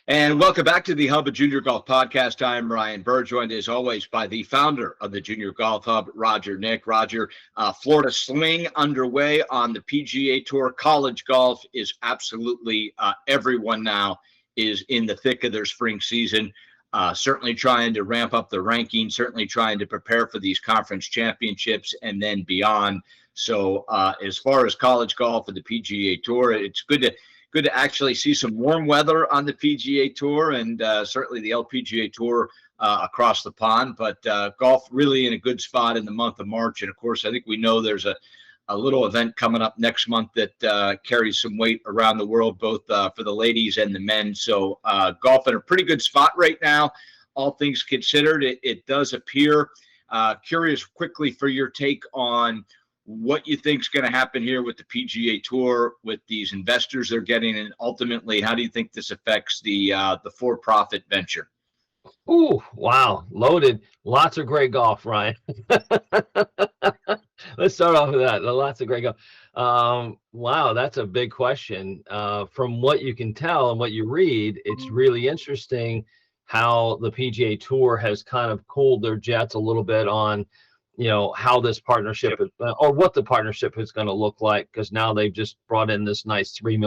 And welcome back to the Hub of Junior Golf Podcast. I'm Ryan Burr, joined as always by the founder of the Junior Golf Hub, Roger Nick. Roger, Florida Swing underway on the PGA Tour. College golf is absolutely everyone now is in the thick of their spring season. Certainly trying to ramp up the rankings, certainly trying to prepare for these conference championships and then beyond. So as far as college golf and the PGA Tour, it's good to actually see some warm weather on the PGA Tour and certainly the LPGA Tour across the pond. But golf really in a good spot in the month of March. And, of course, I think we know there's a little event coming up next month that carries some weight around the world, both for the ladies and the men. So golf in a pretty good spot right now, all things considered. It does appear. Curious quickly for your take on what you think is going to happen here with the PGA Tour, with these investors they're getting, and ultimately, how do you think this affects the for-profit venture? Ooh, wow, loaded. Lots of great golf, Ryan. Let's start off with that. Lots of great golf. Wow, that's a big question. From what you can tell and what you read, it's really interesting how the PGA Tour has kind of cooled their jets a little bit on how this partnership is, or what the partnership is going to look like, because now they've just brought in this nice $3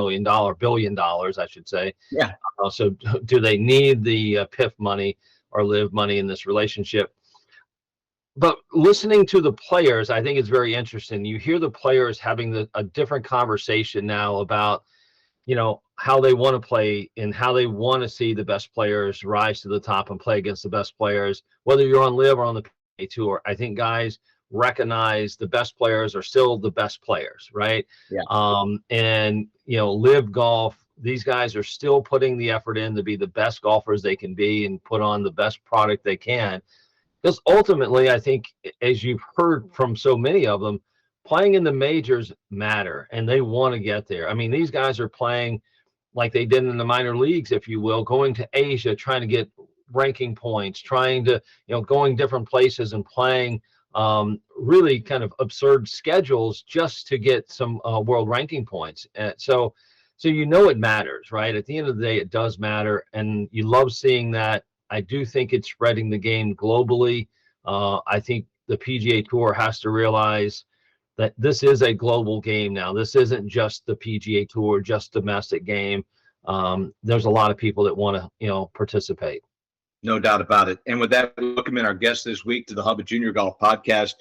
billion, I should say. Yeah. So do they need the PIF money or live money in this relationship? But listening to the players, I think it's very interesting. You hear the players having a different conversation now about, how they want to play and how they want to see the best players rise to the top and play against the best players, whether you're on live or on the Tour. I think guys recognize the best players are still the best players, right? Yeah. And live golf, these guys are still putting the effort in to be the best golfers they can be and put on the best product they can. Because ultimately, I think, as you've heard from so many of them, playing in the majors matter, and they want to get there. I mean, these guys are playing like they did in the minor leagues, if you will, going to Asia, trying to get ranking points, trying to, going different places and playing really kind of absurd schedules just to get some world ranking points. So it matters, right? At the end of the day, it does matter, and you love seeing that. I do think it's spreading the game globally. I think the PGA Tour has to realize that this is a global game now. This isn't just the PGA Tour, just domestic game. There's a lot of people that want to, participate. No doubt about it. And with that, we welcome in our guest this week to the Hub of Junior Golf Podcast,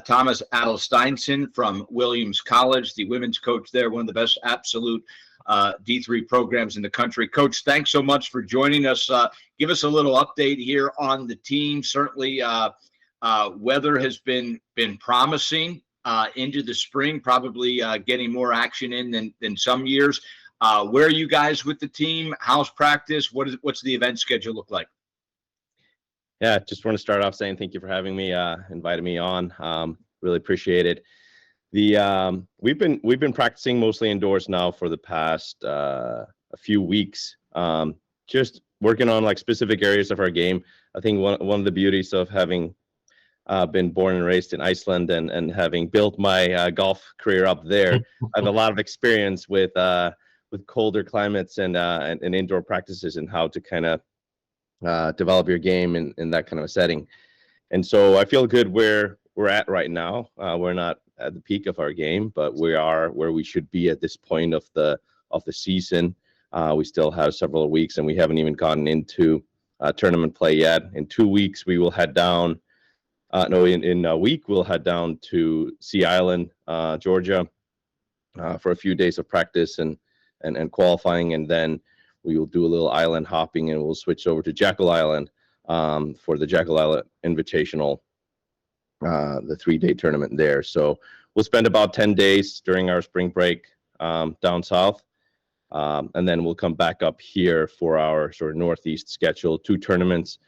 Tomas Adalsteinsson from Williams College, the women's coach there, one of the best absolute D3 programs in the country. Coach, thanks so much for joining us. Give us a little update here on the team. Certainly, weather has been promising into the spring, probably getting more action in than some years. Where are you guys with the team? How's practice? What's the event schedule look like? Yeah, just want to start off saying thank you for having me, inviting me on. Really appreciate it. We've been practicing mostly indoors now for the past a few weeks. Just working on like specific areas of our game. I think one of the beauties of having been born and raised in Iceland and having built my golf career up there, I have a lot of experience with colder climates and indoor practices and how to kind of develop your game in that kind of a setting. And so I feel good where we're at right now. We're not at the peak of our game, but we are where we should be at this point of the season. We still have several weeks, and we haven't even gotten into tournament play yet. In 2 weeks, we will head down. In a week, we'll head down to Sea Island, Georgia, for a few days of practice and qualifying, and then we will do a little island hopping, and we'll switch over to Jekyll Island for the Jekyll Island Invitational, the 3-day tournament there. So we'll spend about 10 days during our spring break down south, and then we'll come back up here for our sort of Northeast schedule, 2 tournaments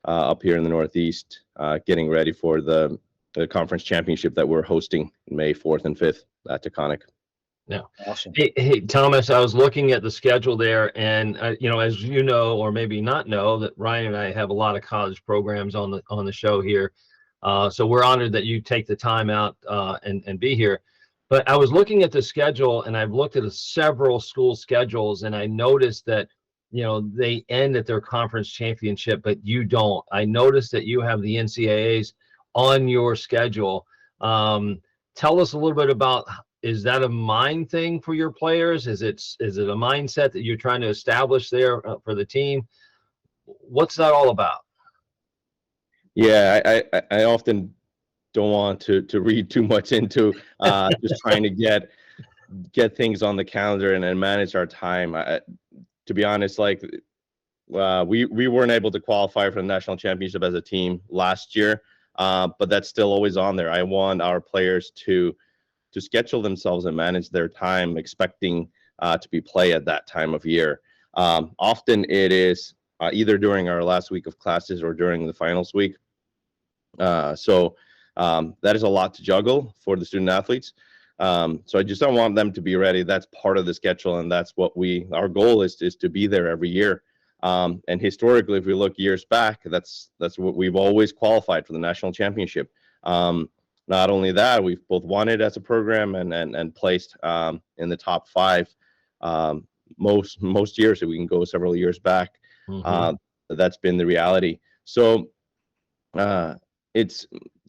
up here in the Northeast, getting ready for the conference championship that we're hosting May 4th and 5th at Taconic. Yeah. Awesome. Hey, Thomas, I was looking at the schedule there, and as you know, or maybe not know, that Ryan and I have a lot of college programs on the show here. So we're honored that you take the time out and be here. But I was looking at the schedule, and I've looked at several school schedules, and I noticed that they end at their conference championship, but you don't. I noticed that you have the NCAAs on your schedule. Tell us a little bit about, is that a mind thing for your players? Is it a mindset that you're trying to establish there for the team? What's that all about? Yeah, I often don't want to read too much into just trying to get things on the calendar and manage our time. To be honest, like we weren't able to qualify for the national championship as a team last year, but that's still always on there. I want our players to schedule themselves and manage their time, expecting to be play at that time of year. Often it is either during our last week of classes or during the finals week. So that is a lot to juggle for the student athletes. So I just don't want them to be ready. That's part of the schedule, and that's what our goal is to be there every year. And historically, if we look years back, that's what we've always qualified for the national championship. Not only that, we've both won it as a program and placed in the top 5 most years. If we can go several years back, that's been the reality. So it's,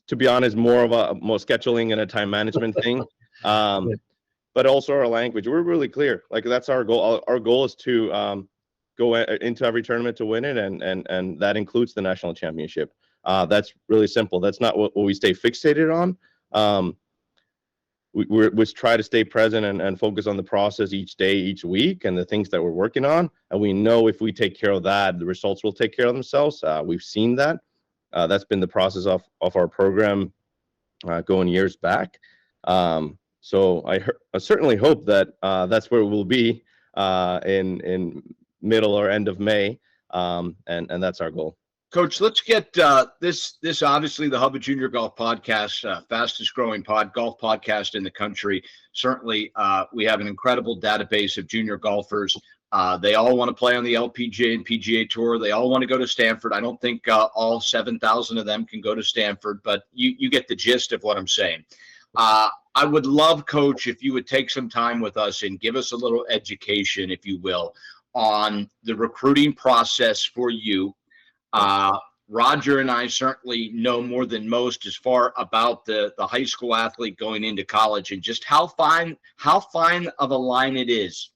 to be honest, more of a scheduling and a time management thing. But also our language. We're really clear. Like, that's our goal. Our goal is to go into every tournament to win it, and that includes the national championship. That's really simple. That's not what we stay fixated on. We try to stay present and focus on the process each day, each week, and the things that we're working on. And we know if we take care of that, the results will take care of themselves. We've seen that. That's been the process of our program going years back. So I certainly hope that that's where we'll be in middle or end of May, and that's our goal. Coach, let's get this obviously the Hub of Junior Golf Podcast, fastest growing golf podcast in the country. Certainly, we have an incredible database of junior golfers. They all want to play on the LPGA and PGA Tour. They all want to go to Stanford. I don't think all 7,000 of them can go to Stanford, but you get the gist of what I'm saying. I would love, Coach, if you would take some time with us and give us a little education, if you will, on the recruiting process for you. Roger and I certainly know more than most as far about the high school athlete going into college, and just how fine of a line it is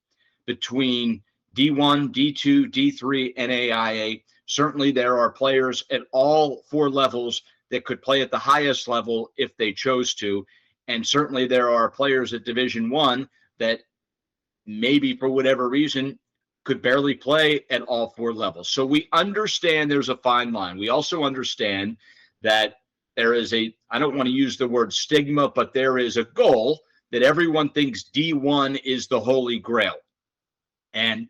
between D1, D2, D3, and AIA. Certainly there are players at all 4 levels that could play at the highest level if they chose to. And certainly there are players at Division I that maybe for whatever reason could barely play at all 4 levels. So we understand there's a fine line. We also understand that there is I don't want to use the word stigma, but there is a goal that everyone thinks D1 is the holy grail. And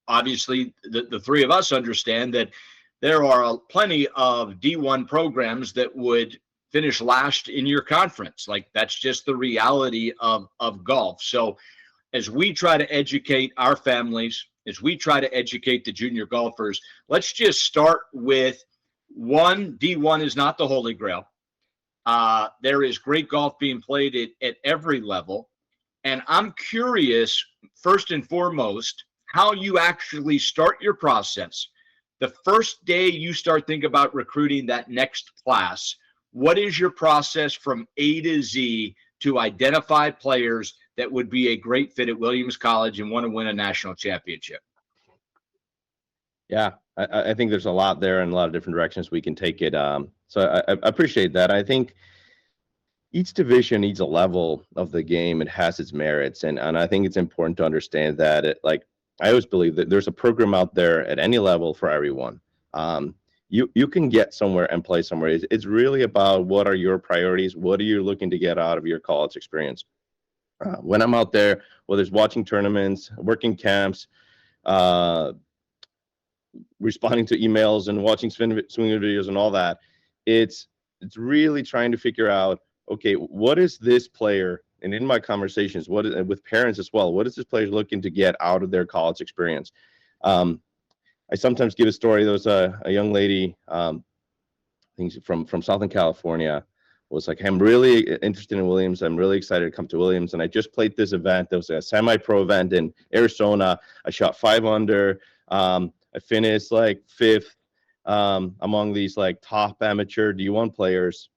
obviously the 3 of us understand that there are plenty of D1 programs that would finish last in your conference. Like, that's just the reality of golf. So as we try to educate our families, as we try to educate the junior golfers, let's just start with D1 is not the holy grail. There is great golf being played at every level. And I'm curious, first and foremost, how you actually start your process. The first day you start thinking about recruiting that next class, what is your process from A to Z to identify players that would be a great fit at Williams College and want to win a national championship? Yeah, I think there's a lot there and a lot of different directions we can take it. So I appreciate that. I think each division needs a level of the game. It has its merits. And I think it's important to understand that I always believe that there's a program out there at any level for everyone. You can get somewhere and play somewhere. It's really about what are your priorities? What are you looking to get out of your college experience? When I'm out there, whether it's watching tournaments, working camps, responding to emails and watching swing videos and all that, it's really trying to figure out, okay, what is this player, and in my conversations, with parents as well, what is this player looking to get out of their college experience? I sometimes give a story. There was a young lady, I think from Southern California, was like, I'm really interested in Williams. I'm really excited to come to Williams. And I just played this event. There was a semi-pro event in Arizona. I shot 5 under. I finished like 5th among these like top amateur D1 players.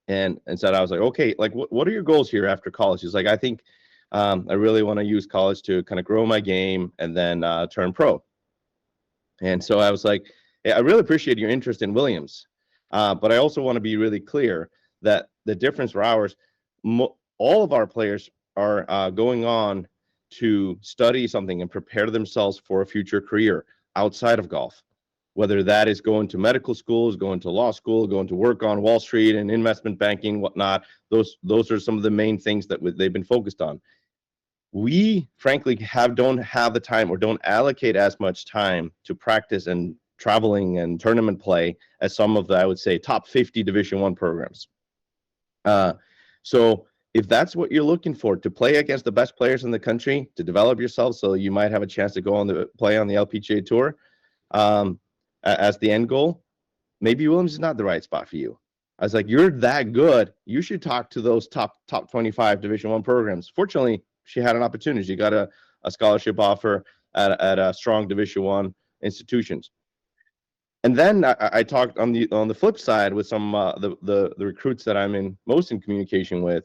And said, I was like, okay, like what are your goals here after college? He's like, I think I really want to use college to kind of grow my game and then turn pro. And so I was like, hey, I really appreciate your interest in Williams, but I also want to be really clear that the difference for ours, all of our players are going on to study something and prepare themselves for a future career outside of golf, whether that is going to medical schools, going to law school, going to work on Wall Street and investment banking, whatnot. Those are some of the main things that they've been focused on. We frankly don't have the time or don't allocate as much time to practice and traveling and tournament play as some of the, I would say, top 50 Division I programs. So if that's what you're looking for, to play against the best players in the country, to develop yourself so you might have a chance to go on the play on the LPGA Tour as the end goal, maybe Williams is not the right spot for you. I was like, you're that good, you should talk to those top 25 Division I programs. Fortunately, she had an opportunity. She got a scholarship offer at a strong Division I institutions. And then I talked on the flip side with some the recruits that I'm most in communication with,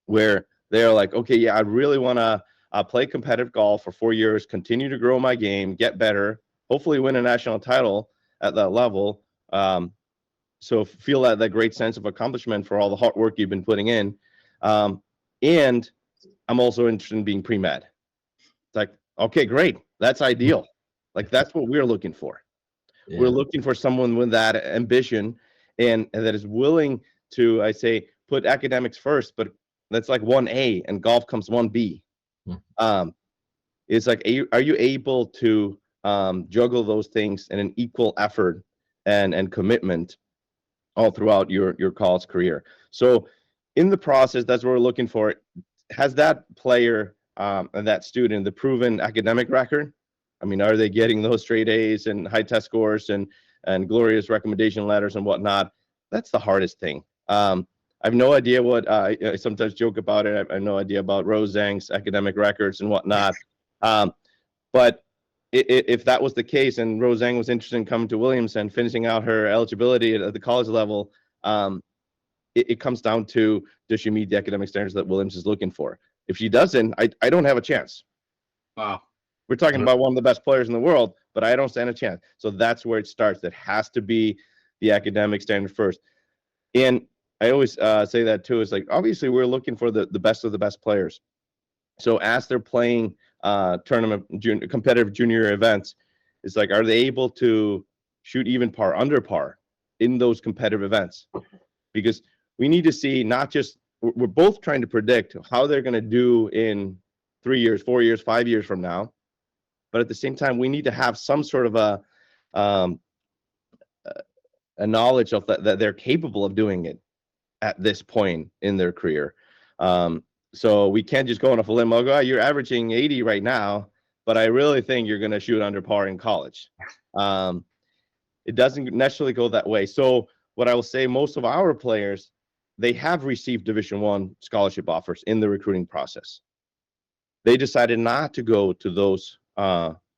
where they're like, okay, yeah, I really want to play competitive golf for 4 years, continue to grow my game, get better, hopefully win a national title at that level. So feel that great sense of accomplishment for all the hard work you've been putting in. And I'm also interested in being pre-med. It's like, okay, great. That's ideal. Like, that's what we're looking for. Yeah. We're looking for someone with that ambition and that is willing to, I say, put academics first, but that's like 1A and golf comes 1B. It's like, are you able to juggle those things in an equal effort and commitment all throughout your college career? So in the process, that's what we're looking for. Has that player and that student the proven academic record? I mean, are they getting those straight A's and high test scores and glorious recommendation letters and whatnot? That's the hardest thing. I have no idea what I sometimes joke about it. I have no idea about Rose Zhang's academic records and whatnot. But if that was the case and Rose Zhang was interested in coming to Williams and finishing out her eligibility at the college level, it comes down to, does she meet the academic standards that Williams is looking for? If she doesn't, I don't have a chance. Wow. We're talking about one of the best players in the world, but I don't stand a chance. So that's where it starts. It has to be the academic standard first. And I always say that too. It's like, obviously we're looking for the best of the best players. So as they're playing competitive junior events, it's like, are they able to shoot even par, under par in those competitive events? Because we need to see, not just, we're both trying to predict how they're going to do in 3 years, 4 years, 5 years from now. But at the same time, we need to have some sort of a knowledge of that they're capable of doing it at this point in their career. So we can't just go on a limb. I'll go, oh, you're averaging 80 right now, but I really think you're going to shoot under par in college. It doesn't necessarily go that way. So what I will say, most of our players, they have received Division I scholarship offers in the recruiting process. They decided not to go to those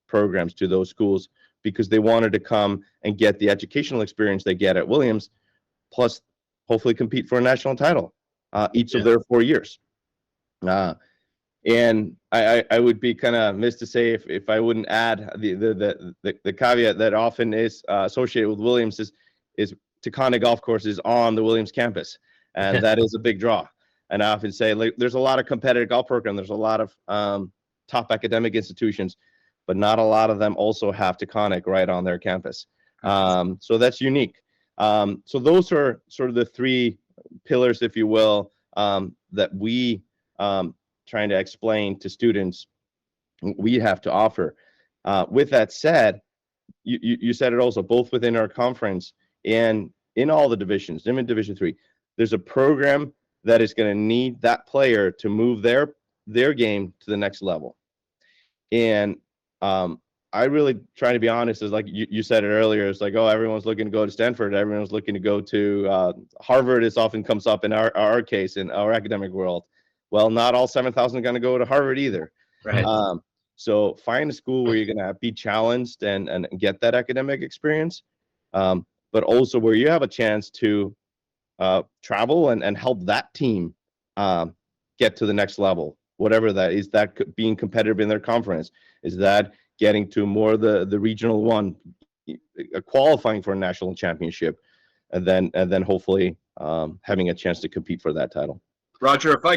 programs, to those schools, because they wanted to come and get the educational experience they get at Williams, plus hopefully compete for a national title each of their 4 years. And I would be kind of missed to say if I wouldn't add the caveat that often is associated with Williams is Takane Golf Course is on the Williams campus, and that is a big draw. And I often say, like, there's a lot of competitive golf programs, there's a lot of top academic institutions, but not a lot of them also have Takane right on their campus. So that's unique. So those are sort of the three pillars, if you will, that we trying to explain to students we have to offer. With that said, you said it also, both within our conference and in all the divisions, even Division III, there's a program that is going to need that player to move their game to the next level. And I really try to be honest, is like you said it earlier, it's like, oh, everyone's looking to go to Stanford, everyone's looking to go to Harvard. It often comes up in our case, in our academic world. Well, not all 7,000 are going to go to Harvard either. Right. So find a school where you're going to be challenged and get that academic experience, but also where you have a chance to travel and help that team get to the next level, whatever that is. That being competitive in their conference, is that getting to more the regional one, qualifying for a national championship, and then hopefully having a chance to compete for that title. Roger, if I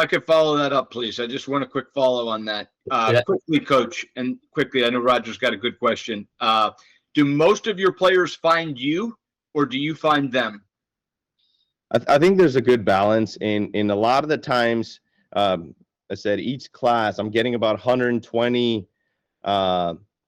could follow that up, please. I just want a quick follow on that. Quickly, Coach, and quickly. I know Roger's got a good question. Do most of your players find you, or do you find them? I think there's a good balance in a lot of the times. I said each class, I'm getting about 120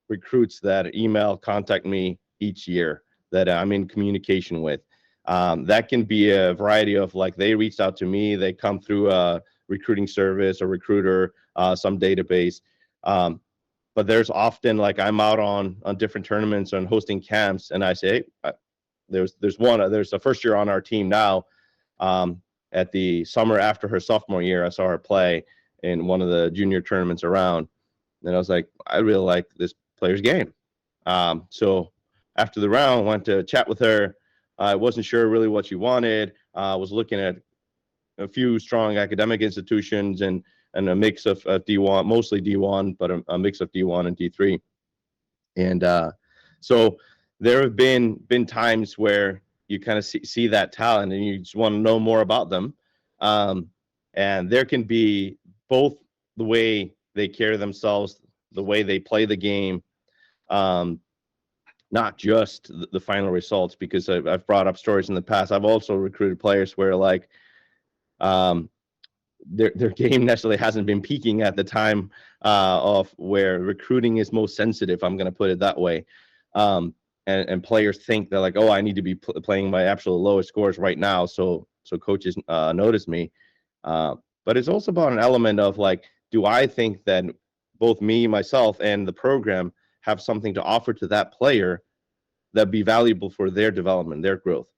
recruits that email, contact me each year that I'm in communication with. That can be a variety of, like, they reached out to me, they come through a recruiting service or recruiter, some database. But there's often, like, I'm out on different tournaments and hosting camps, and I say, hey, there's a first year on our team now. At the summer after her sophomore year, I saw her play in one of the junior tournaments around, and I was like, I really like this player's game. So after the round, went to chat with her. I wasn't sure really what she wanted. I was looking at a few strong academic institutions and a mix of D1, mostly D1, but a mix of D1 and D3. And so there have been times where you kind of see that talent and you just want to know more about them. And there can be both the way they carry themselves, the way they play the game, not just the final results, because I've brought up stories in the past. I've also recruited players where, like, their game necessarily hasn't been peaking at the time of where recruiting is most sensitive. I'm going to put it that way. And players think they're like, oh, I need to be playing my absolute lowest scores right now, so coaches notice me. But it's also about an element of, like, do I think that both me, myself, and the program have something to offer to that player that be valuable for their development, their growth.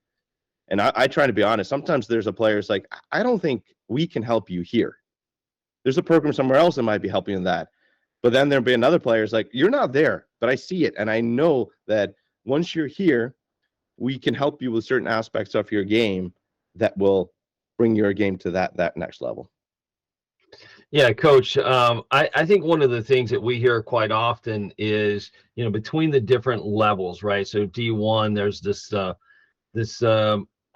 And I try to be honest. Sometimes there's a player's like, I don't think we can help you here. There's a program somewhere else that might be helping in that. But then there'll be another player's like, you're not there, but I see it. And I know that once you're here, we can help you with certain aspects of your game that will bring your game to that next level. Yeah, Coach. I think one of the things that we hear quite often is, between the different levels, right? So D1, there's this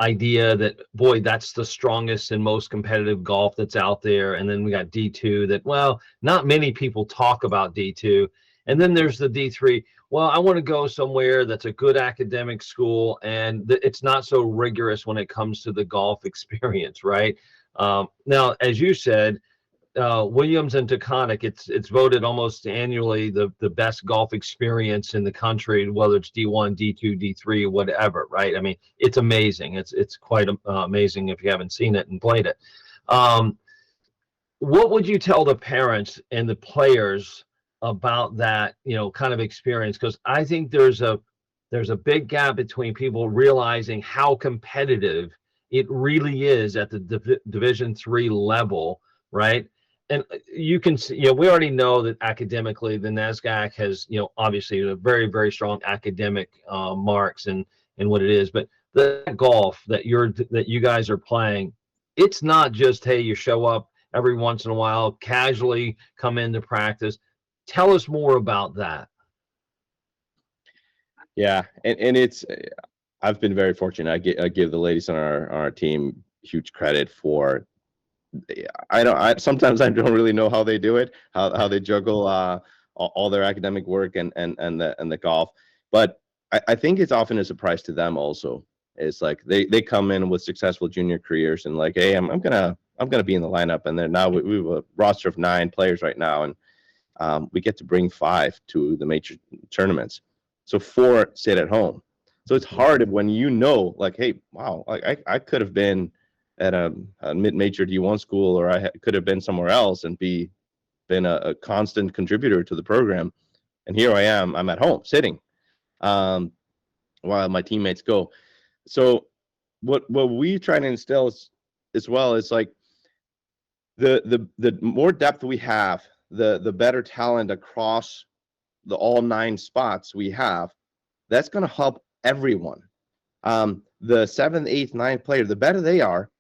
idea that, boy, that's the strongest and most competitive golf that's out there. And then we got D2 that, well, not many people talk about D2. And then there's the D3. Well, I want to go somewhere that's a good academic school and it's not so rigorous when it comes to the golf experience, right? Now, as you said, Williams and Taconic, it's voted almost annually the best golf experience in the country, whether it's D1, D2, D3, whatever, right? I mean, it's amazing. It's quite amazing if you haven't seen it and played it. What would you tell the parents and the players about that, kind of experience? Because I think there's a big gap between people realizing how competitive it really is at the Division III level, right? And you can see, we already know that academically the NESGAC has, obviously a very, very strong academic marks and what it is. But the golf that you guys are playing, it's not just, hey, you show up every once in a while, casually come into practice. Tell us more about that. Yeah, and it's, I've been very fortunate. I give the ladies on our team huge credit for. Sometimes I don't really know how they do it, how they juggle all their academic work and the golf. But I think it's often a surprise to them also. It's like they come in with successful junior careers and, like, hey, I'm gonna be in the lineup, and then now we have a roster of 9 players right now, and we get to bring 5 to the major tournaments. So 4 stayed at home. So it's hard when like, hey, wow, I could have been at a mid-major D1 school, or I could have been somewhere else and been a constant contributor to the program. And here I am, I'm at home sitting while my teammates go. So what we try to instill as well is, like, the more depth we have, the better talent across the all 9 spots we have, that's going to help everyone. The 7th, 8th, 9th player, the better they are,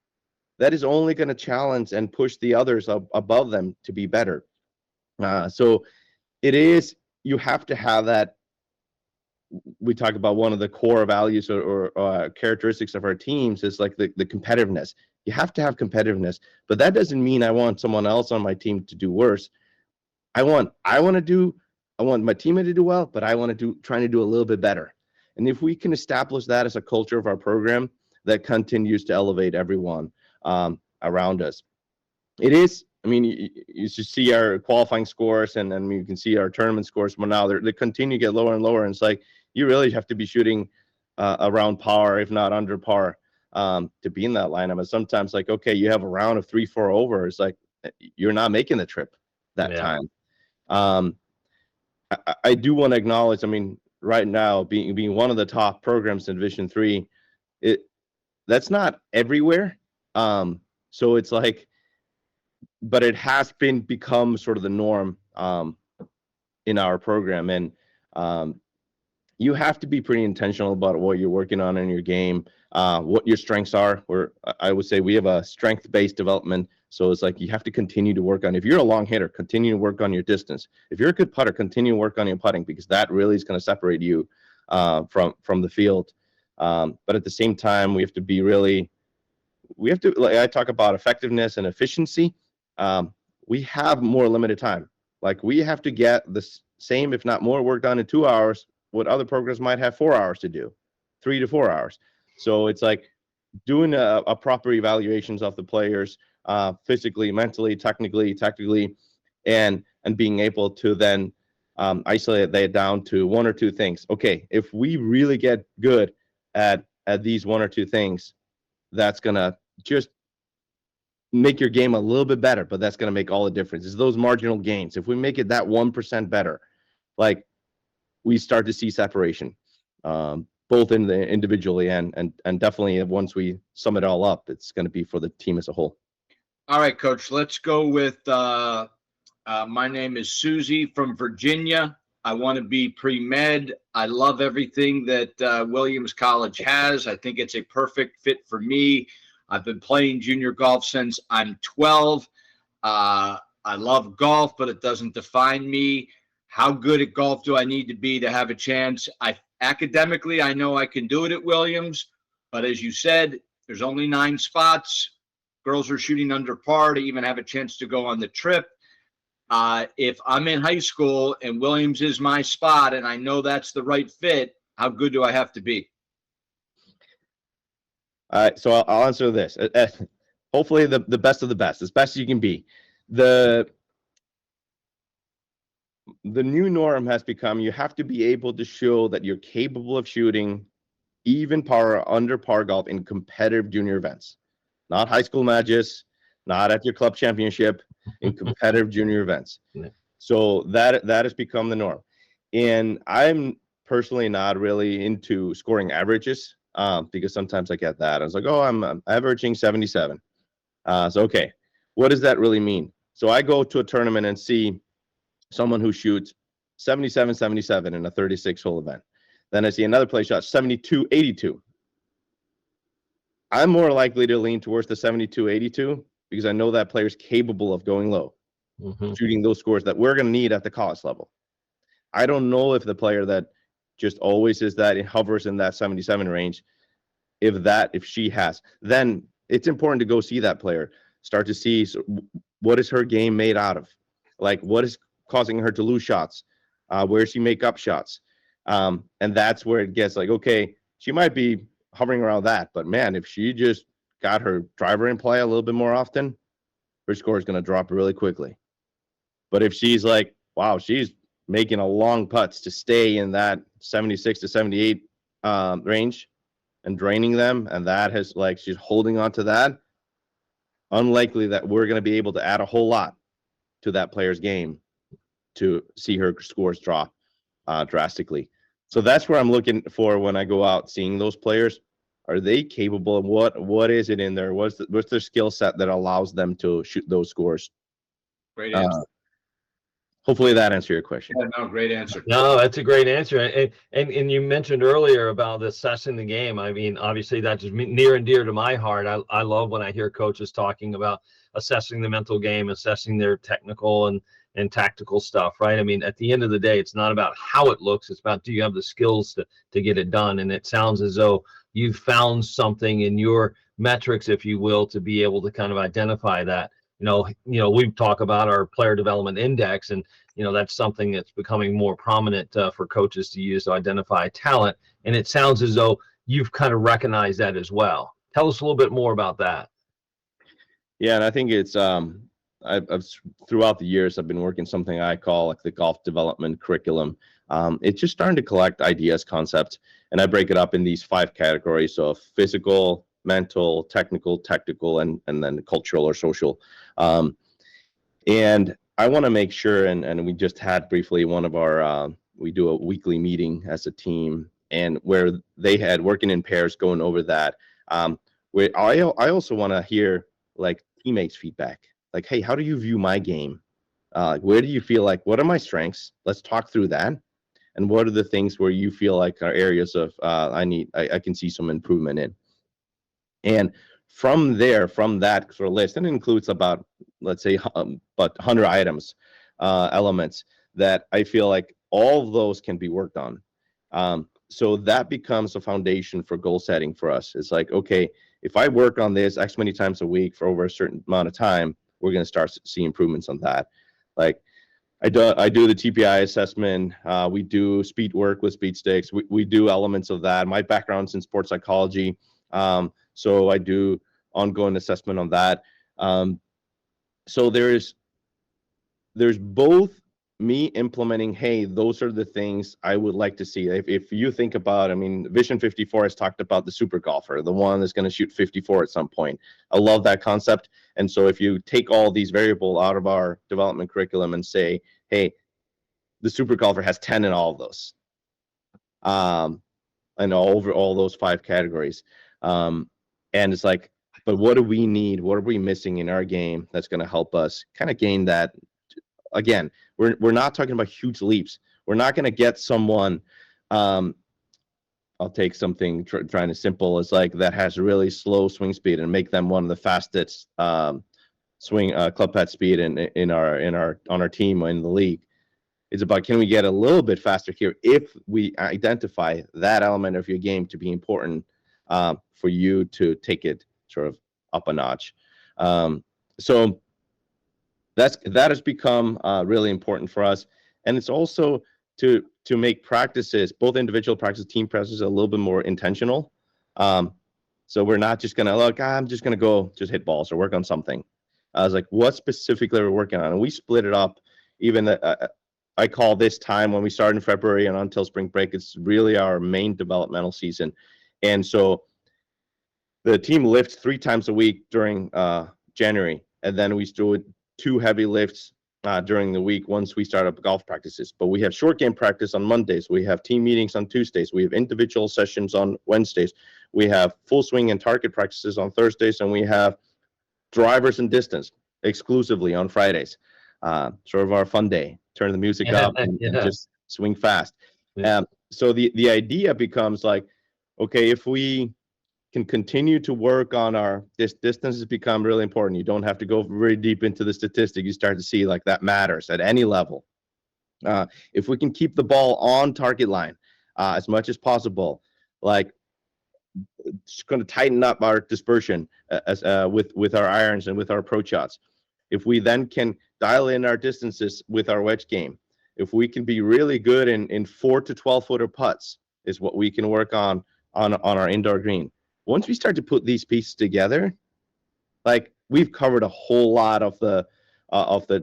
that is only going to challenge and push the others above them to be better. So it is, you have to have that. We talk about one of the core values or characteristics of our teams is like the competitiveness. You have to have competitiveness, but that doesn't mean I want someone else on my team to do worse. I want my teammate to do well, but I want to trying to do a little bit better. And if we can establish that as a culture of our program, that continues to elevate everyone around us. It is, I mean, you should see our qualifying scores, and then you can see our tournament scores. But now they continue to get lower and lower, and it's like you really have to be shooting around par, if not under par, to be in that lineup. And sometimes, like, okay, you have a round of 3-4 over, it's like you're not making the trip that time. I do want to acknowledge, I mean, right now being one of the top programs in Division 3, that's not everywhere. So it's like, but it has become sort of the norm in our program. And you have to be pretty intentional about what you're working on in your game, what your strengths are. I would say we have a strength-based development. So it's like you have to continue to work on, if you're a long hitter, continue to work on your distance. If you're a good putter, continue to work on your putting, because that really is going to separate you from the field. But at the same time, we have to, like I talk about effectiveness and efficiency. We have more limited time. Like we have to get the same, if not more, work done in 2 hours, what other programs might have 4 hours to do, 3 to 4 hours. So it's like doing a proper evaluations of the players, physically, mentally, technically, tactically, and being able to then isolate that down to 1 or 2 things. Okay, if we really get good at these 1 or 2 things, that's gonna just make your game a little bit better, but that's gonna make all the difference. It's those marginal gains. If we make it that 1% better, like we start to see separation, both in the individually and definitely once we sum it all up, it's going to be for the team as a whole. All right, Coach, let's go with my name is Susie from Virginia. I want to be pre-med. I love everything that Williams College has. I think it's a perfect fit for me. I've been playing junior golf since I'm 12. I love golf, but it doesn't define me. How good at golf do I need to be to have a chance? Academically, I know I can do it at Williams, but as you said, there's only 9 spots. Girls are shooting under par to even have a chance to go on the trip. If I'm in high school and Williams is my spot and I know that's the right fit, how good do I have to be? So I'll answer this. Hopefully the best of the best, as best as you can be. The new norm has become you have to be able to show that you're capable of shooting even par or under par golf in competitive junior events, not high school matches, not at your club championship, in competitive junior events. So that has become the norm. And I'm personally not really into scoring averages because sometimes I get that. I was like, oh, I'm averaging 77. So, okay, what does that really mean? So I go to a tournament and see someone who shoots 77, 77 in a 36-hole event. Then I see another player shot 72, 82. I'm more likely to lean towards the 72, 82 because I know that player's capable of going low, shooting those scores that we're going to need at the college level. I don't know if the player that just always is that it hovers in that 77 range, if she has, then it's important to go see that player, start to see what is her game made out of, like what is causing her to lose shots, where she make up shots, and that's where it gets like, okay, she might be hovering around that, but man, if she just got her driver in play a little bit more often, her score is going to drop really quickly. But if she's like, wow, she's making a long putts to stay in that 76 to 78 range and draining them, and that has like she's holding on to that, unlikely that we're going to be able to add a whole lot to that player's game to see her scores drop drastically. So that's where I'm looking for when I go out seeing those players. Are they capable of what is it in there? What's their skill set that allows them to shoot those scores? Great answer. hopefully that answered your question. Yeah, no, great answer. No, that's a great answer. And you mentioned earlier about assessing the game. I mean, obviously that's just near and dear to my heart. I love when I hear coaches talking about assessing the mental game, assessing their technical and tactical stuff, right? I mean, at the end of the day, it's not about how it looks. It's about, do you have the skills to get it done? And it sounds as though you've found something in your metrics, if you will, to be able to kind of identify that. We've talked about our player development index, and that's something that's becoming more prominent for coaches to use to identify talent. And it sounds as though you've kind of recognized that as well. Tell us a little bit more about that. Yeah, and I think it's I've throughout the years I've been working something I call like the golf development curriculum. It's just starting to collect ideas, concepts, and I break it up in these 5 categories of physical, mental, technical, tactical, and then cultural or social. And I want to make sure, and we just had briefly one of our we do a weekly meeting as a team, and where they had working in pairs going over that. Where I also want to hear like teammates feedback, like, hey, how do you view my game? Where do you feel like, what are my strengths? Let's talk through that. And what are the things where you feel like are areas of I can see some improvement in? And from that sort of list, and it includes about, let's say, about 100 items, elements that I feel like all of those can be worked on. So that becomes a foundation for goal setting for us. It's like, okay, if I work on this X many times a week for over a certain amount of time, we're going to start to see improvements on that. Like I do the TPI assessment. We do speed work with speed sticks. We do elements of that. My background's in sports psychology. So I do ongoing assessment on that. So there's both me implementing, hey, those are the things I would like to see. If you think about, I mean, Vision 54 has talked about the super golfer, the one that's going to shoot 54 at some point. I love that concept. And so if you take all these variables out of our development curriculum and say, hey, the super golfer has 10 in all of those, and over all those 5 categories. And it's like, but what do we need? What are we missing in our game that's going to help us kind of gain that? Again, we're not talking about huge leaps. We're not going to get someone. I'll take something trying to simple as like that has really slow swing speed and make them one of the fastest swing club pad speed on our team in the league. It's about, can we get a little bit faster here if we identify that element of your game to be important for you to take it sort of up a notch. So that has become really important for us, and it's also to make practices, both individual practice, team practices, a little bit more intentional. So we're not just gonna look, I'm just gonna go just hit balls or work on something. I was like, what specifically we're working on, and we split it up. Even I call this time when we start in February and until spring break, it's really our main developmental season, and so the team lifts 3 times a week during January, and then we do 2 heavy lifts during the week once we start up golf practices. But we have short game practice on Mondays. We have team meetings on Tuesdays. We have individual sessions on Wednesdays. We have full swing and target practices on Thursdays, and we have drivers and distance exclusively on Fridays. Sort of our fun day. Turn the music up and just swing fast. So the idea becomes like, okay, if we can continue to work on this distance has become really important. You don't have to go very deep into the statistic. You start to see like that matters at any level. If we can keep the ball on target line as much as possible, like it's going to tighten up our dispersion as with our irons and with our approach shots. If we then can dial in our distances with our wedge game, if we can be really good in 4 to 12 footer putts, is what we can work on our indoor green. Once we start to put these pieces together, like we've covered a whole lot of the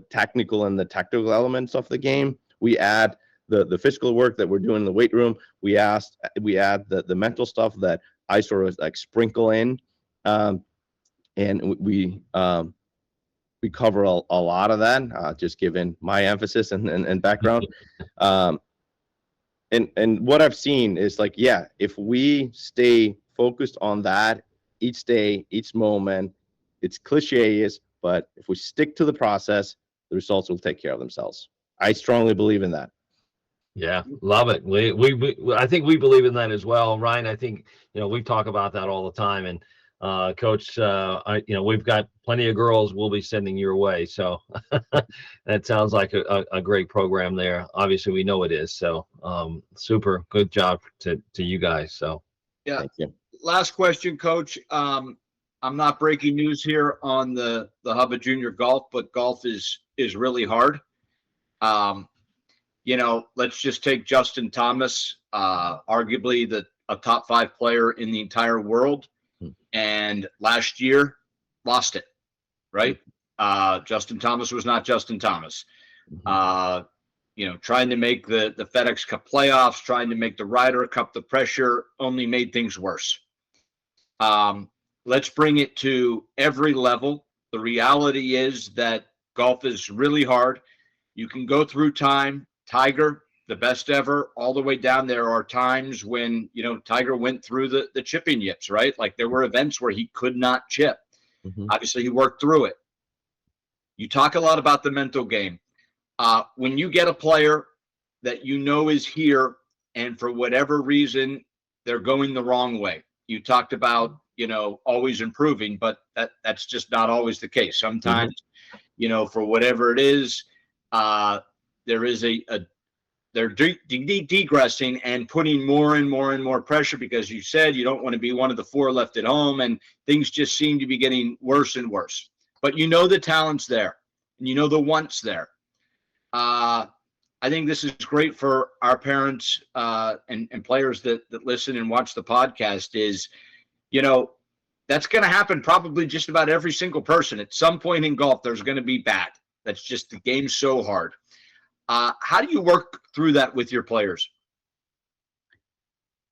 technical and the tactical elements of the game. We add the physical work that we're doing in the weight room. We add the mental stuff that I sort of like sprinkle in, and we cover a lot of that, just given my emphasis and background. And what I've seen is like, yeah, if we stay focused on that each day, each moment, it's cliches, but if we stick to the process, the results will take care of themselves. I strongly believe in that. Yeah, love it. I think we believe in that as well, Ryan. I think we talk about that all the time, and Coach, we've got plenty of girls we'll be sending your way. So that sounds like a great program there. Obviously, we know it is. So super good job to you guys. So Yeah. Thank you. Last question, Coach. I'm not breaking news here on the Hub of Junior Golf, but golf is really hard. Let's just take Justin Thomas, arguably a top 5 player in the entire world, and last year lost it, right? Justin Thomas was not Justin Thomas. Trying to make the FedEx Cup playoffs, trying to make the Ryder Cup, the pressure only made things worse. Let's bring it to every level. The reality is that golf is really hard. You can go through time. Tiger, the best ever, all the way down. There are times when, Tiger went through the chipping yips, right? Like there were events where he could not chip. Obviously, he worked through it. You talk a lot about the mental game. When you get a player that is here and for whatever reason, they're going the wrong way. You talked about, always improving, but that's just not always the case. Sometimes, for whatever it is, there is they're degressing and putting more and more and more pressure because you said you don't want to be one of the 4 left at home, and things just seem to be getting worse and worse. But the talent's there, and the want's there. I think this is great for our parents and players that listen and watch the podcast is, that's going to happen probably just about every single person. At some point in golf, there's going to be bad. That's just the game's so hard. How do you work through that with your players?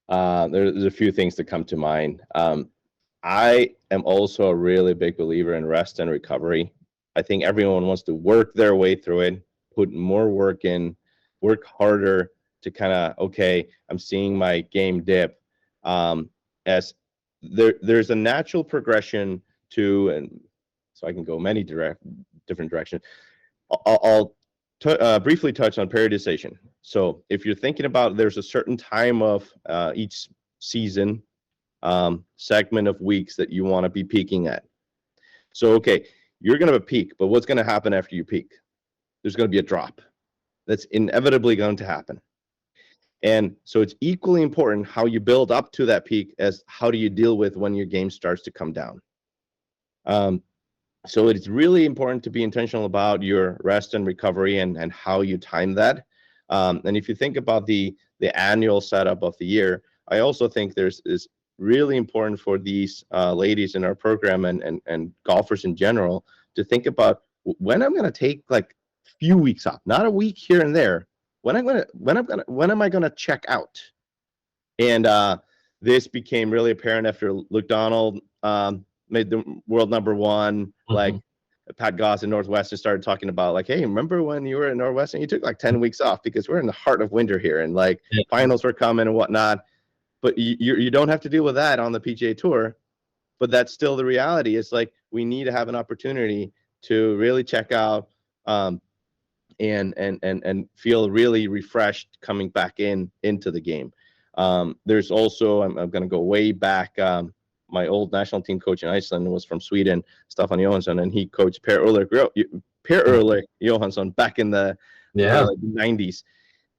There's a few things that come to mind. I am also a really big believer in rest and recovery. I think everyone wants to work their way through it, put more work in, work harder to kind of, okay, I'm seeing my game dip. As there's a natural progression to, and so I can go many different directions. I'll briefly touch on periodization. So if you're thinking about, there's a certain time of each season segment of weeks that you want to be peaking at. So, okay, you're going to have a peak, but what's going to happen after you peak? There's going to be a drop. That's inevitably going to happen. And so it's equally important how you build up to that peak as how do you deal with when your game starts to come down. So it's really important to be intentional about your rest and recovery and how you time that. And if you think about the annual setup of the year, I also think is really important for these ladies in our program and golfers in general to think about when I'm going to take like a few weeks off, not a week here and there. When am I going to check out? And this became really apparent after Luke Donald made the world number 1. Like Pat Goss in Northwestern started talking about like, hey, remember when you were in Northwestern? You took like 10 weeks off because we're in the heart of winter here and like finals were coming and whatnot. But you don't have to deal with that on the PGA Tour. But that's still the reality. It's like we need to have an opportunity to really check out and feel really refreshed coming back into the game. There's also, I'm going to go way back. My old national team coach in Iceland was from Sweden, Stefan Johansson, and he coached Per-Ulrik Johansson back in the 90s.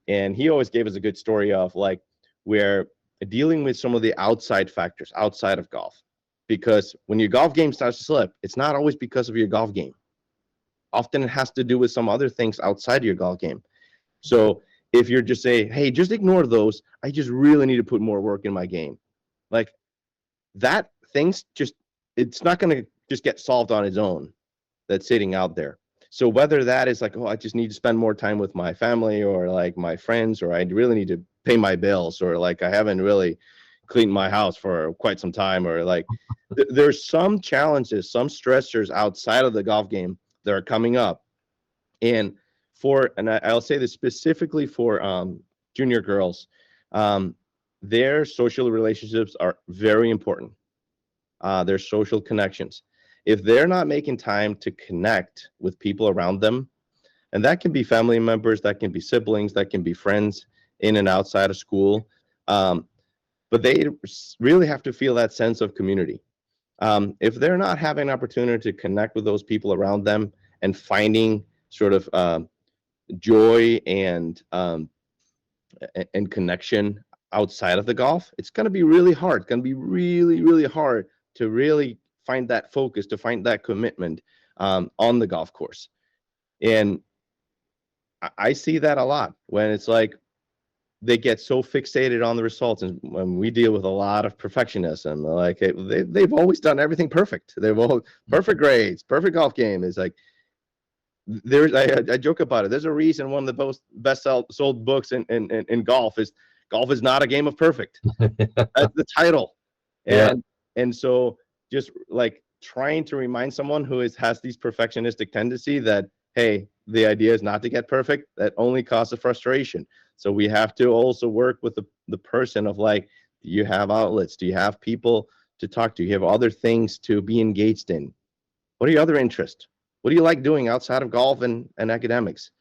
And he always gave us a good story of like where dealing with some of the outside factors outside of golf. Because when your golf game starts to slip, it's not always because of your golf game. Often it has to do with some other things outside of your golf game. So if you're just saying, hey, just ignore those, I just really need to put more work in my game. Like that it's not going to just get solved on its own. That's sitting out there. So whether that is like, oh, I just need to spend more time with my family or like my friends, or I really need to pay my bills, or like I haven't really cleaned my house for quite some time, or like there's some challenges, some stressors outside of the golf game that are coming up. And I'll say this specifically for junior girls, their social relationships are very important. Their social connections. If they're not making time to connect with people around them, And that can be family members, that can be siblings, that can be friends in and outside of school. But they really have to feel that sense of community. If they're not having an opportunity to connect with those people around them and finding sort of joy and connection outside of the golf, it's going to be really hard. It's going to be really, really hard to really find that focus, to find that commitment on the golf course. And I see that a lot when it's like they get so fixated on the results. And when we deal with a lot of perfectionists, like they've always done everything perfect. They've all perfect grades, perfect golf game. Is like, I joke about it. There's a reason one of the most sold books in golf is not a game of perfect. That's the title. And so just like trying to remind someone who has these perfectionistic tendency that, hey, the idea is not to get perfect. That only causes frustration. So we have to also work with the person of like, do you have outlets? Do you have people to talk to? You have other things to be engaged in? What are your other interests? What do you like doing outside of golf and academics?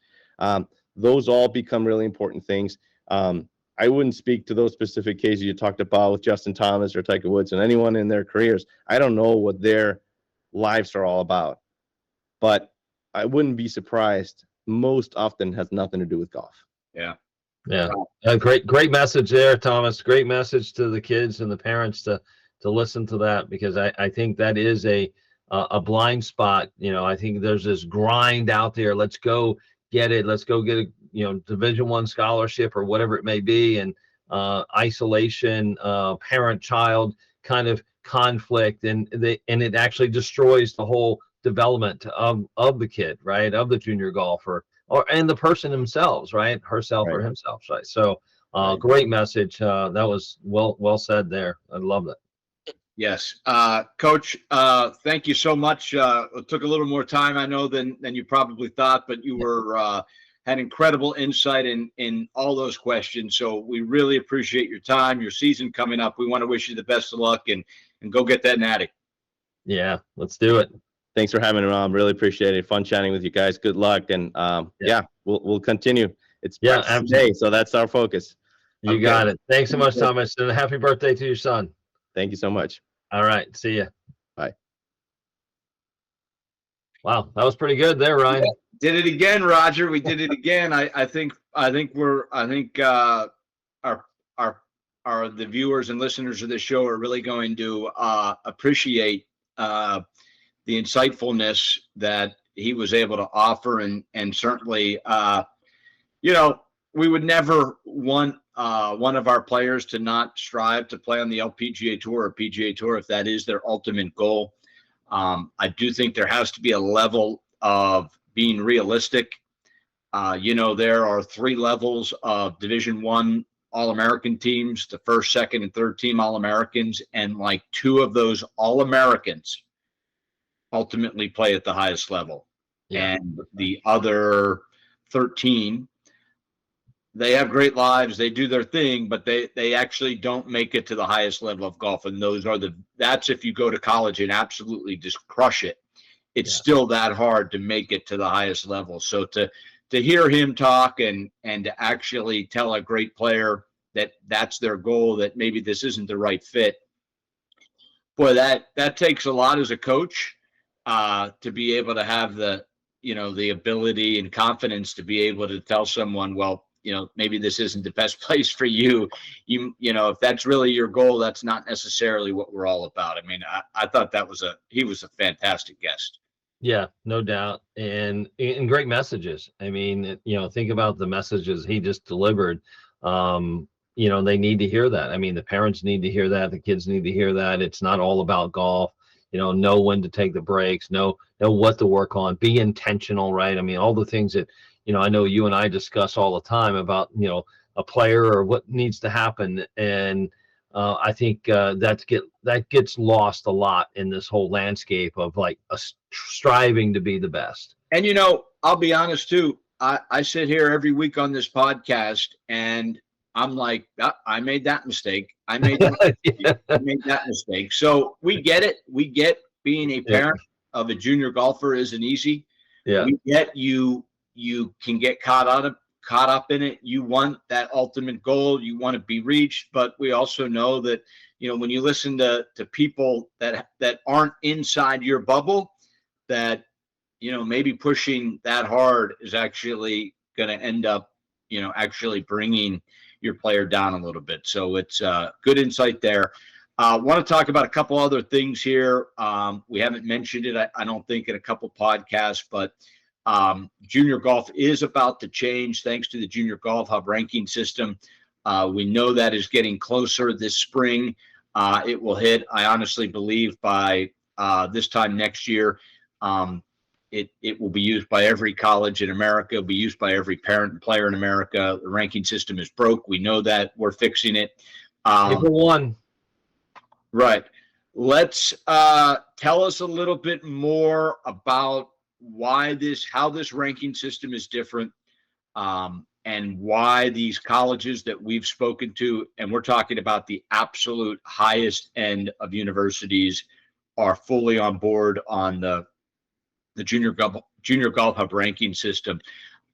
Those all become really important things. I wouldn't speak to those specific cases you talked about with Justin Thomas or Tiger Woods and anyone in their careers. I don't know what their lives are all about, but I wouldn't be surprised. Most often has nothing to do with golf. Yeah. Great message there, Thomas. Great message to the kids and the parents to listen to that, because I think that is a blind spot. I think there's this grind out there. Let's go get it. Let's go get a Division I scholarship or whatever it may be, and isolation, parent-child kind of conflict, and it actually destroys the whole development of the kid, right, of the junior golfer, and the person themselves, right, herself or himself, right? So great message. That was well said there. I love it. Yes. Coach, thank you so much. It took a little more time, I know, than you probably thought, but you had incredible insight in all those questions. So we really appreciate your time, your season coming up. We want to wish you the best of luck and go get that natty. Yeah, let's do it. Thanks for having me, Ron. Really appreciate it. Fun chatting with you guys. Good luck. And we'll continue. It's today, so that's our focus. You got it. Thanks so much, Thomas. And happy birthday to your son. Thank you so much. All right. See ya. Bye. Wow, that was pretty good there, Ryan. Did it again, Roger. We did it again. I think the viewers and listeners of this show are really going to appreciate the insightfulness that he was able to offer, and certainly we would never want one of our players to not strive to play on the LPGA Tour or PGA Tour if that is their ultimate goal. I do think there has to be a level of being realistic. There are 3 levels of Division I All-American teams, the first, second, and third team All-Americans, and like 2 of those All-Americans ultimately play at the highest level. Yeah. And the other 13, they have great lives, they do their thing, but they actually don't make it to the highest level of golf. And that's if you go to college and absolutely just crush it. It's still that hard to make it to the highest level. So to hear him talk and to actually tell a great player that that's their goal, that maybe this isn't the right fit, boy, that takes a lot as a coach, to be able to have the ability and confidence to be able to tell someone, well, maybe this isn't the best place for you. If that's really your goal, that's not necessarily what we're all about. I mean, I thought he was a fantastic guest. Yeah, no doubt. And great messages. I mean, think about the messages he just delivered. They need to hear that. I mean, the parents need to hear that. The kids need to hear that. It's not all about golf. Know when to take the breaks, know what to work on, be intentional, right? I mean, all the things that, I know you and I discuss all the time about, a player or what needs to happen. And I think that gets lost a lot in this whole landscape of like striving to be the best. And, I'll be honest too. I sit here every week on this podcast and I'm like, I made that mistake. I made that mistake. So we get it. We get being a parent of a junior golfer isn't easy. Yeah. We get you you can get caught up in it. You want that ultimate goal, you want to be reached, but we also know that, you know, when you listen to people that aren't inside your bubble, that, you know, maybe pushing that hard is actually going to end up, you know, actually bringing your player down a little bit. So it's good insight there. Want to talk about a couple other things here. We haven't mentioned it, I don't think, in a couple podcasts, but junior golf is about to change thanks to the Junior Golf Hub ranking system. We know that is getting closer this spring. It will hit, I honestly believe, by this time next year. It will be used by every college in America. It'll be used by every parent and player in America. The ranking system is broke. We know that. We're fixing it. April 1. Right. Let's tell us a little bit more about how this ranking system is different, and why these colleges that we've spoken to, and we're talking about the absolute highest end of universities, are fully on board on the Junior Golf Hub ranking system.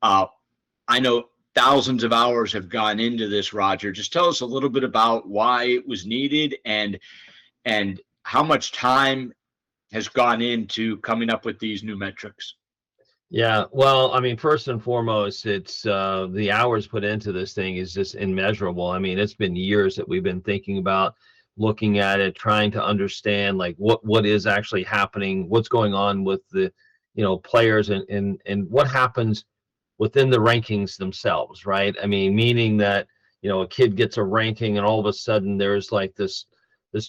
I know thousands of hours have gone into this, Roger. Just tell us a little bit about why it was needed and how much time has gone into coming up with these new metrics. Yeah, well, I mean, first and foremost, it's the hours put into this thing is just immeasurable. I mean, it's been years that we've been thinking about looking at it, trying to understand like what is actually happening, what's going on with the, you know, players and what happens within the rankings themselves, right? I mean, meaning that, you know, a kid gets a ranking and all of a sudden there's like this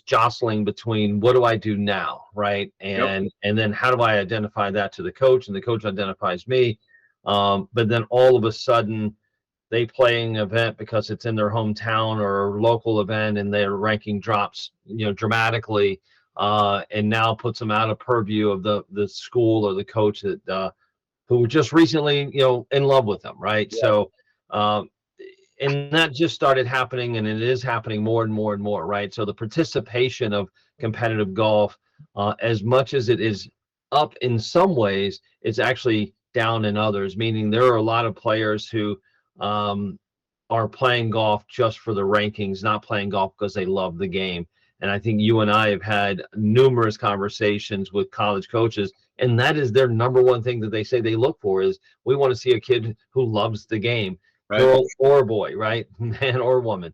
jostling between what do I do now, right? And then how do I identify that to the coach, and the coach identifies me. But then all of a sudden they play an event because it's in their hometown or local event, and their ranking drops, you know, dramatically, and now puts them out of purview of the school or the coach that who just recently, you know, in love with them, right? Yeah. So and that just started happening, and it is happening more and more and more, right? So the participation of competitive golf, as much as it is up in some ways, it's actually down in others, meaning there are a lot of players who are playing golf just for the rankings, not playing golf because they love the game. And I think you and I have had numerous conversations with college coaches, and that is their number one thing that they say they look for is we want to see a kid who loves the game. Right. Girl or boy, right? Man or woman.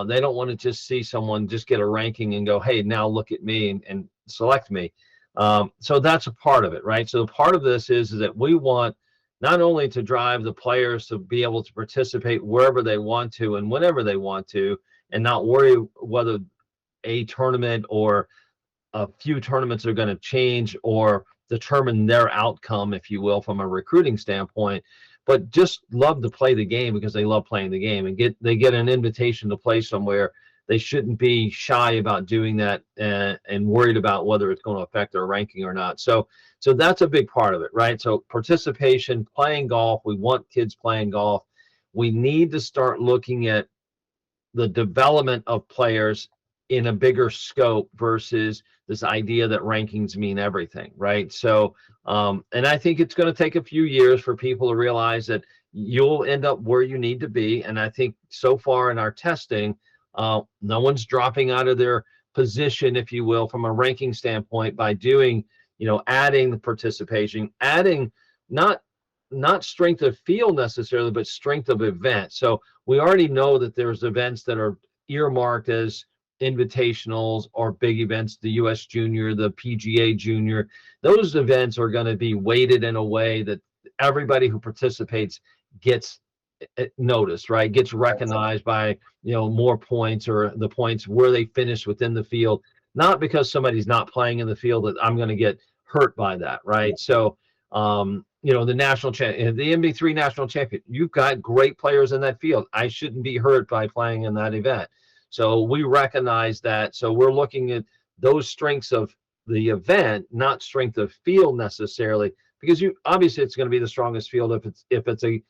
They don't want to just see someone just get a ranking and go, hey, now look at me and select me. So that's a part of it, right? So part of this is that we want not only to drive the players to be able to participate wherever they want to and whenever they want to, and not worry whether a tournament or a few tournaments are going to change or determine their outcome, if you will, from a recruiting standpoint, but just love to play the game because they love playing the game and they get an invitation to play somewhere. They shouldn't be shy about doing that and worried about whether it's going to affect their ranking or not. So that's a big part of it, right? So participation, playing golf. We want kids playing golf. We need to start looking at the development of players in a bigger scope versus this idea that rankings mean everything, right? So, and I think it's going to take a few years for people to realize that you'll end up where you need to be. And I think so far in our testing, no one's dropping out of their position, if you will, from a ranking standpoint by doing, you know, adding the participation, adding not strength of field necessarily, but strength of event. So we already know that there's events that are earmarked as invitationals or big events, the US Junior, the PGA Junior. Those events are going to be weighted in a way that everybody who participates gets noticed, right? Gets recognized by, you know, more points or the points where they finish within the field, not because somebody's not playing in the field that I'm going to get hurt by that, right? So, you know, the national champion, the MB3 national champion, you've got great players in that field. I shouldn't be hurt by playing in that event. So we recognize that. So we're looking at those strengths of the event, not strength of field necessarily, because you obviously it's going to be the strongest field if it's a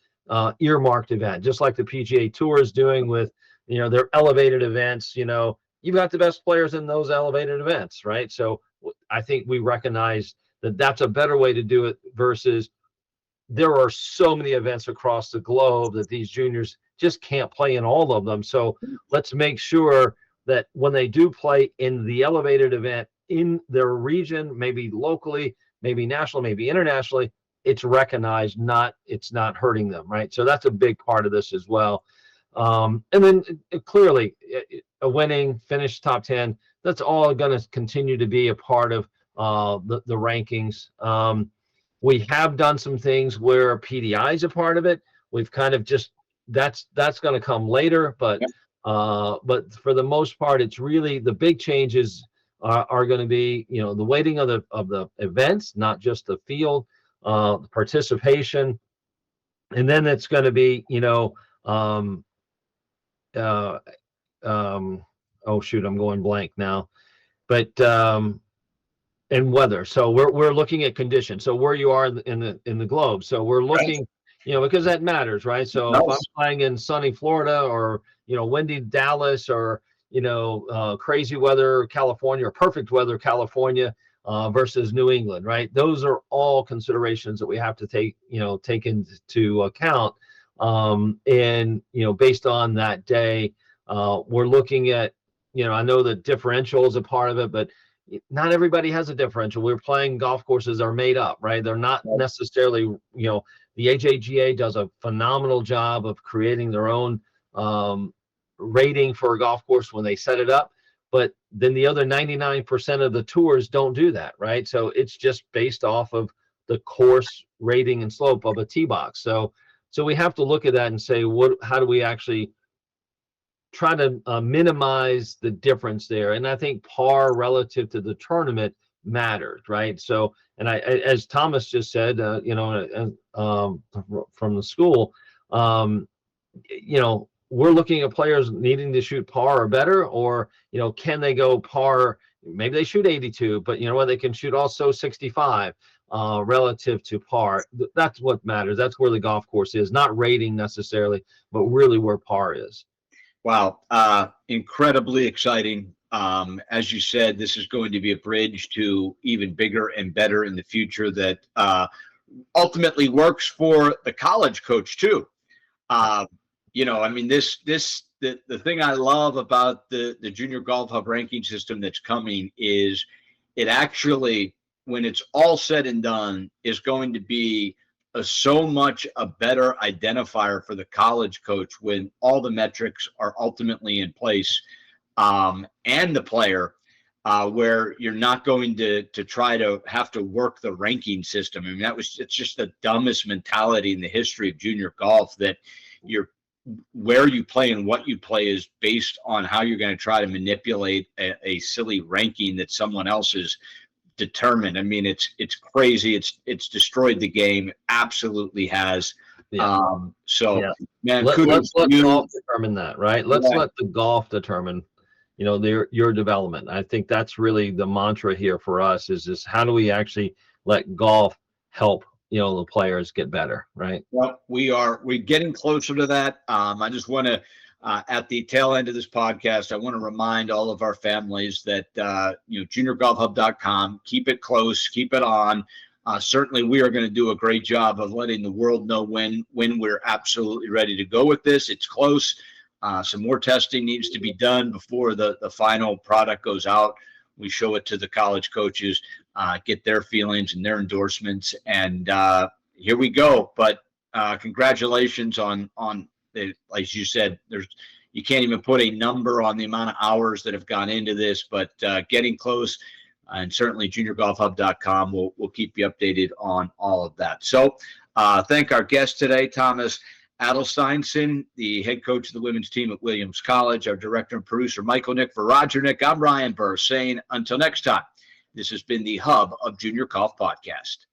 earmarked event, just like the PGA Tour is doing with, you know, their elevated events. You know, you've got the best players in those elevated events, right? So I think we recognize that that's a better way to do it versus there are so many events across the globe that these juniors just can't play in all of them. So let's make sure that when they do play in the elevated event in their region, maybe locally, maybe nationally, maybe internationally, it's recognized, it's not hurting them, right? So that's a big part of this as well. And then clearly a winning finish top 10, that's all going to continue to be a part of the rankings. We have done some things where PDI is a part of it. We've kind of just, that's going to come later, but for the most part, it's really the big changes are going to be, the weighting of the events, not just the field, the participation, and then it's going to be, oh shoot, I'm going blank now, but and weather. So we're looking at conditions. So where you are in the globe. So we're looking, because that matters, right? So if I'm playing in sunny Florida or windy Dallas or crazy weather California or perfect weather California versus New England, right? Those are all considerations that we have to take into account. And based on that day, we're looking at, I know the differential is a part of it, but not everybody has a differential. We're playing golf courses are made up, right? They're not necessarily, the AJGA does a phenomenal job of creating their own rating for a golf course when they set it up. But then the other 99% of the tours don't do that, right? So it's just based off of the course rating and slope of a tee box. So we have to look at that and say, how do we actually try to minimize the difference there? And I think par relative to the tournament matters, right? So, and as Thomas just said, from the school, we're looking at players needing to shoot par or better, or, can they go par? Maybe they shoot 82, but they can shoot also 65 relative to par. That's what matters. That's where the golf course is, not rating necessarily, but really where par is. Wow. Incredibly exciting. As you said, this is going to be a bridge to even bigger and better in the future that ultimately works for the college coach too. The thing I love about the Junior Golf Hub ranking system that's coming is it actually, when it's all said and done, is going to be so much a better identifier for the college coach when all the metrics are ultimately in place, and the player, where you're not going to try to have to work the ranking system. I mean, it's just the dumbest mentality in the history of junior golf, that where you play and what you play is based on how you're going to try to manipulate a silly ranking that someone else has determined. I mean, it's crazy. It's destroyed the game. Absolutely has. Yeah. Man, let's let golf determine that, right? Let's let the golf determine, your development. I think that's really the mantra here for us, is just how do we actually let golf help the players get better, right? Well, we're getting closer to that. I just want to, at the tail end of this podcast, I want to remind all of our families that, juniorgolfhub.com, keep it close, keep it on. Certainly, we are going to do a great job of letting the world know when we're absolutely ready to go with this. It's close. Some more testing needs to be done before the final product goes out. We show it to the college coaches, get their feelings and their endorsements, and here we go. But congratulations on as you said, you can't even put a number on the amount of hours that have gone into this, but getting close. And certainly juniorgolfhub.com will keep you updated on all of that. So thank our guest today, Tomas Adalsteinsson, the head coach of the women's team at Williams College, our director and producer, Michael Nick. For Roger Nick, I'm Ryan Burr saying until next time, this has been the Hub of Junior Golf Podcast.